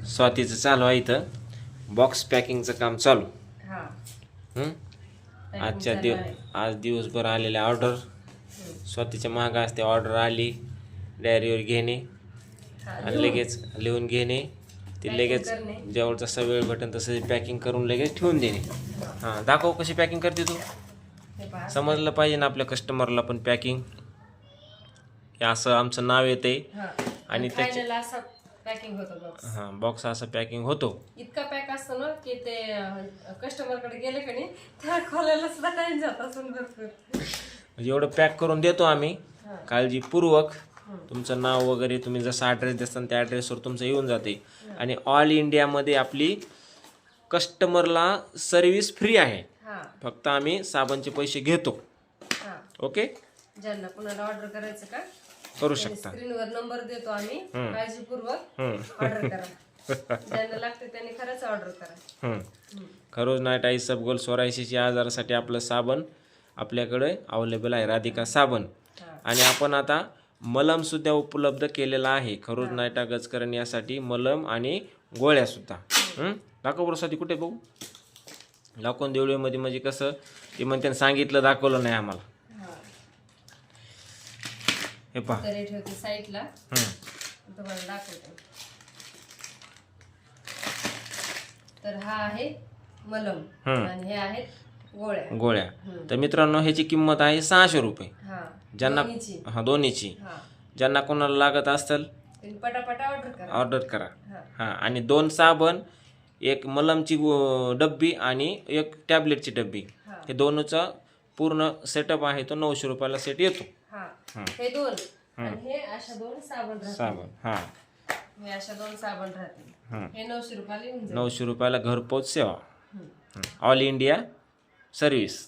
स्वातीचं चालू आहे इथं बॉक्स पॅकिंगचं काम चालू. आज दिवसभर आलेल्या ऑर्डर स्वातीच्या मागं असते. ऑर्डर आली डायरीवर घेणे आणि लगेच लिहून घेणे, ते लगेच जेवढं जसा वेळ भेटेल तसं पॅकिंग करून लगेच ठेवून देणे. हां, दाखव कशी पॅकिंग करते तू. समजलं पाहिजे ना आपल्या कस्टमरला पण पॅकिंग हे असं आमचं नाव येते आणि त्याचे पॅकिंग होतं बॉक्स. हां, बॉक्स असं पॅकिंग होतो. इतका पॅक असतो ना की ते कस्टमर कडे गेले का नाही त्या खोलायला सुद्धा टाइम जात असून भरपूर. म्हणजे एवढं पॅक करून देतो आम्ही काळजीपूर्वक. तुमचं नाव वगैरे तुम्ही जसा ॲड्रेस देताना त्या ॲड्रेसवर तुमचं येऊन जाते. आणि ऑल इंडियामध्ये आपली कस्टमरला सर्व्हिस फ्री आहे. फक्त आम्ही साबणचे पैसे घेतो. ओके, ज्यांना कुणाला ऑर्डर करायचं का करू शकता. स्क्रीनवर नंबर देतो आम्ही, काळजीपूर्वक ऑर्डर करा. ज्यांना लागते त्यांनी खरंच ऑर्डर करा. खरोज नाईट आईस सब गोल 84 आजारासाठी आपलं साबण आपल्याकडे अवेलेबल आहे, राधिका साबण. आणि आपण आता मलम सुद्धा उपलब्ध केलेला आहे. खरोज नाईटा गजकरण यासाठी मलम आणि गोळ्या सुद्धा. दाखव बरं स्वाती, कुठे बघू. लाखोन देवळीमध्ये म्हणजे कसं ते म्हणते सांगितलं दाखवलं नाही आम्हाला. हे पहा ठेवते साईडला, तुम्हाला दाखवते. तर हा आहे मलम आणि हे आहेत गोळ्या. तर मित्रांनो ह्याची किंमत आहे 600 रुपये. ज्यांना दोन्हीची ज्यांना कोणाला लागत असतील पटापटा ऑर्डर करा. हां, आणि 2 साबण, एक मलमची डब्बी आणि एक टॅबलेटची डब्बी, हे दोनचा पूर्ण सेटअप आहे तो 900 रुपयाला सेट येतो. हे दोन आणि हे अशा 2 साबण हां, हे अशा 2 साबण राहतील. हे 900 रुपयाला येऊन जाईल. 900 रुपयाला घरपोच सेवा, ऑल इंडिया सर्व्हिस.